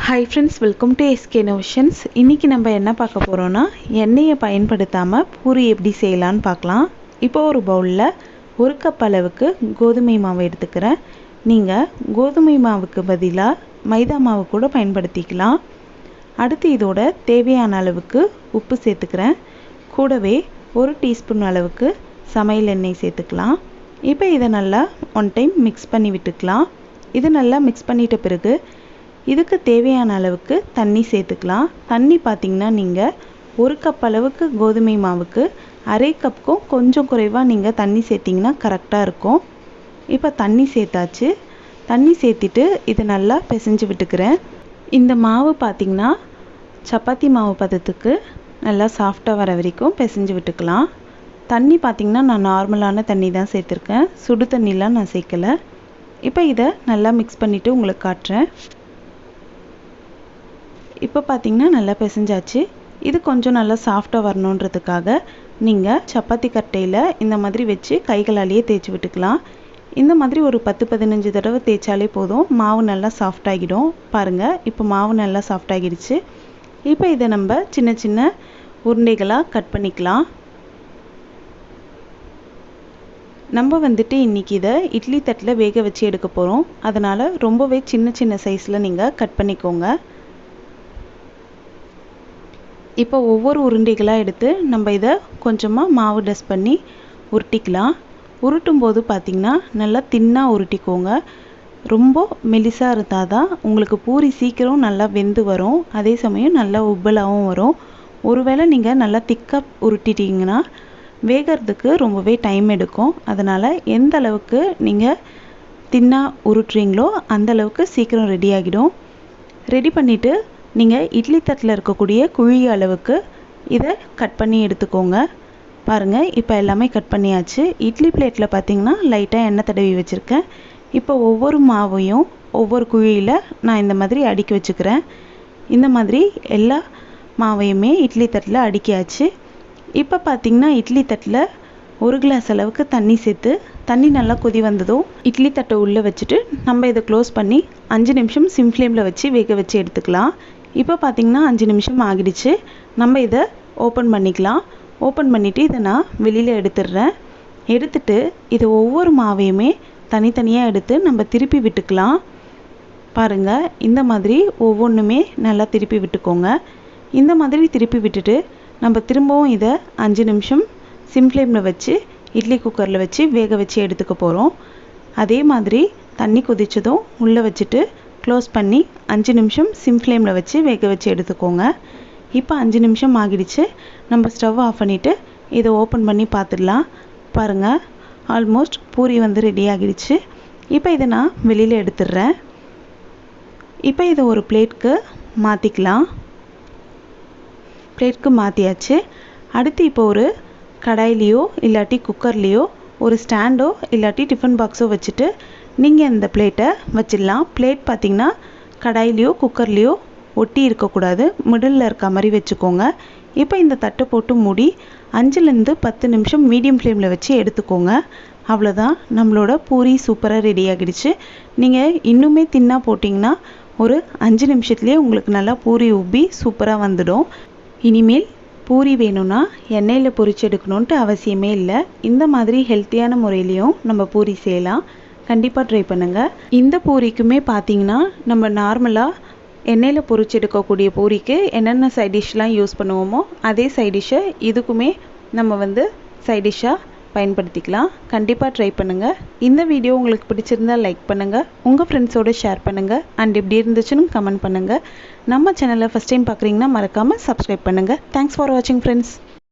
Hi friends, welcome to SK Notions. இன்னைக்கு நம்ம என்ன பார்க்க போறோம்னா எண்ணெயை பயன்படுத்தாம பூரி எப்படி செய்யலாம்னு பார்க்கலாம். இப்போ ஒரு பவுல்ல 1 கப் அளவுக்கு கோதுமை மாவு எடுத்துக்கிறேன். நீங்க கோதுமை மாவுக்கு பதிலா மைதா மாவு கூட பயன்படுத்திக்கலாம். அடுத்து இதோட தேவையான அளவுக்கு உப்பு சேர்த்துக்கிறேன். கூடவே 1 டீஸ்பூன் அளவுக்கு சமையல் எண்ணெய் சேர்த்துக்கலாம். இப்போ இதை நல்லா ஒன் டைம் மிக்ஸ் பண்ணி விட்டுக்கலாம். இது நல்லா மிக்ஸ் பண்ணிட்ட பிறகு இதுக்கு தேவையான அளவுக்கு தண்ணி சேர்த்துக்கலாம். தண்ணி பார்த்திங்கன்னா நீங்கள் 1 கப் அளவுக்கு கோதுமை மாவுக்கு அரை கப்புக்கும் கொஞ்சம் குறைவாக நீங்கள் தண்ணி சேர்த்திங்கன்னா கரெக்டாக இருக்கும். இப்போ தண்ணி சேர்த்தாச்சு. தண்ணி சேர்த்திட்டு இதை நல்லா பிசைஞ்சு விட்டுக்கிறேன். இந்த மாவு பார்த்திங்கன்னா சப்பாத்தி மாவு பதத்துக்கு நல்லா சாஃப்டாக வர வரைக்கும் பிசைஞ்சு விட்டுக்கலாம். தண்ணி பார்த்திங்கன்னா நான் நார்மலான தண்ணி தான் சேர்த்துருக்கேன், சுடு தண்ணிலாம் நான் சேர்க்கலை. இப்போ இதை நல்லா மிக்ஸ் பண்ணிவிட்டு உங்களுக்கு காட்டுறேன். இப்போ பார்த்திங்கன்னா நல்லா பிசைஞ்சாச்சு. இது கொஞ்சம் நல்லா சாஃப்டாக வரணுன்றதுக்காக நீங்கள் சப்பாத்தி கட்டையில் இந்த மாதிரி வச்சு கைகளாலேயே தேய்ச்சி விட்டுக்கலாம். இந்த மாதிரி ஒரு 10-15 தடவை தேய்ச்சாலே போதும், மாவு நல்லா சாஃப்டாகிடும். பாருங்கள், இப்போ மாவு நல்லா சாஃப்டாகிடுச்சு. இப்போ இதை நம்ம சின்ன சின்ன உருண்டைகளாக கட் பண்ணிக்கலாம். நம்ம இன்றைக்கி இதை இட்லி தட்டில் வேக வச்சு எடுக்க போகிறோம். அதனால் ரொம்பவே சின்ன சின்ன சைஸில் நீங்கள் கட் பண்ணிக்கோங்க. இப்போ ஒவ்வொரு உருண்டைகளாக எடுத்து நம்ம இதை கொஞ்சமாக மாவு டஸ்ட் பண்ணி உருட்டிக்கலாம். உருட்டும் போது பார்த்திங்கன்னா நல்லா தின்னாக உருட்டிக்கோங்க. ரொம்ப மெலிசாக இருந்தால் தான் உங்களுக்கு பூரி சீக்கிரம் நல்லா வெந்து வரும், அதே சமயம் நல்லா உப்பலாகவும் வரும். ஒருவேளை நீங்கள் நல்லா திக்காக உருட்டிட்டிங்கன்னா வேகிறதுக்கு ரொம்பவே டைம் எடுக்கும். அதனால் எந்த அளவுக்கு நீங்கள் தின்னாக உருட்டுறீங்களோ அந்த அளவுக்கு சீக்கிரம் ரெடி ஆகிடும். ரெடி பண்ணிவிட்டு நீங்கள் இட்லி தட்டில் இருக்கக்கூடிய குழி அளவுக்கு இதை கட் பண்ணி எடுத்துக்கோங்க. பாருங்கள், இப்போ எல்லாமே கட் பண்ணியாச்சு. இட்லி பிளேட்டில் பார்த்திங்கன்னா லைட்டாக எண்ணெய் தடவி வச்சுருக்கேன். இப்போ ஒவ்வொரு மாவையும் ஒவ்வொரு குழியில் நான் இந்த மாதிரி அடுக்கி வச்சுக்கிறேன். இந்த மாதிரி எல்லா மாவையுமே இட்லி தட்டில் அடுக்கியாச்சு. இப்போ பார்த்திங்கன்னா இட்லி தட்டில் 1 கிளாஸ் அளவுக்கு தண்ணி சேர்த்து, தண்ணி நல்லா கொதி வந்ததும் இட்லி தட்டை உள்ளே வச்சுட்டு நம்ம இதை க்ளோஸ் பண்ணி 5 நிமிஷம் சிம் ஃப்ளேமில் வச்சு வேக வச்சு எடுத்துக்கலாம். இப்போ பார்த்திங்கன்னா 5 நிமிஷம் ஆகிடுச்சு. நம்ம இதை ஓப்பன் பண்ணிக்கலாம். ஓப்பன் பண்ணிவிட்டு இதை நான் வெளியில் எடுத்துடுறேன். எடுத்துட்டு இது ஒவ்வொரு மாவையுமே தனித்தனியாக எடுத்து நம்ம திருப்பி விட்டுக்கலாம். பாருங்கள், இந்த மாதிரி ஒவ்வொன்றுமே நல்லா திருப்பி விட்டுக்கோங்க. இந்த மாதிரி திருப்பி விட்டுட்டு நம்ம திரும்பவும் இதை 5 நிமிஷம் சிம் ஃப்ளேமில் வச்சு இட்லி குக்கரில் வச்சு வேக வச்சு எடுத்துக்க போகிறோம். அதே மாதிரி தண்ணி கொதிச்சதும் உள்ளே வச்சுட்டு க்ளோஸ் பண்ணி 5 நிமிஷம் சிம் ஃப்ளேமில் வச்சு வேக வச்சு எடுத்துக்கோங்க. இப்போ 5 நிமிஷம் ஆகிடுச்சு. நம்ம ஸ்டவ் ஆஃப் பண்ணிவிட்டு இதை ஓப்பன் பண்ணி பார்த்துடலாம். பாருங்கள், ஆல்மோஸ்ட் பூரி ரெடி ஆகிடுச்சு. இப்போ இதை நான் வெளியில் எடுத்துடுறேன். இப்போ இதை ஒரு பிளேட்க்கு மாற்றிக்கலாம். பிளேட்க்கு மாற்றியாச்சு. அடுத்து இப்போ ஒரு கடாயிலையோ இல்லாட்டி குக்கர்லேயோ ஒரு ஸ்டாண்டோ இல்லாட்டி டிஃபன் பாக்ஸோ வச்சுட்டு நீங்கள் இந்த பிளேட்டை வச்சிடலாம். பிளேட் பார்த்திங்கன்னா கடாயிலையோ குக்கர்லேயோ ஒட்டி இருக்கக்கூடாது, மிடில் இருக்க மாதிரி வச்சுக்கோங்க. இப்போ இந்த தட்டை போட்டு மூடி 5லேருந்து 10 நிமிஷம் மீடியம் ஃப்ளேமில் வச்சு எடுத்துக்கோங்க. அவ்வளோதான், நம்மளோட பூரி சூப்பராக ரெடி ஆகிடுச்சு. நீங்கள் இன்னுமே தின்னாக போட்டிங்கன்னா ஒரு 5 நிமிஷத்துலேயே உங்களுக்கு நல்லா பூரி உப்பி சூப்பராக வந்துடும். இனிமேல் பூரி வேணும்னா எண்ணெயில் பொரிச்சு எடுக்கணுன்ட்டு அவசியமே இல்லை. இந்த மாதிரி ஹெல்த்தியான முறையிலையும் நம்ம பூரி செய்யலாம். கண்டிப்பாக ட்ரை பண்ணுங்கள். இந்த பூரிக்குமே பார்த்திங்கன்னா நம்ம நார்மலாக எண்ணெயில் பொரிச்சு எடுக்கக்கூடிய பூரிக்கு என்னென்ன சைட் டிஷ்லாம் யூஸ் பண்ணுவோமோ அதே சைட் டிஷ்ஷை இதுக்குமே நம்ம சைட் டிஷ்ஷாக பயன்படுத்திக்கலாம். கண்டிப்பாக ட்ரை பண்ணுங்கள். இந்த வீடியோ உங்களுக்கு பிடிச்சிருந்தால் லைக் பண்ணுங்கள், உங்கள் ஃப்ரெண்ட்ஸோடு ஷேர் பண்ணுங்கள், அண்ட் எப்படி இருந்துச்சுன்னு கமெண்ட் பண்ணுங்கள். நம்ம சேனலை ஃபஸ்ட் டைம் பார்க்குறீங்கன்னா மறக்காமல் சப்ஸ்கிரைப் பண்ணுங்கள். தேங்க்ஸ் ஃபார் வாட்சிங் ஃப்ரெண்ட்ஸ்.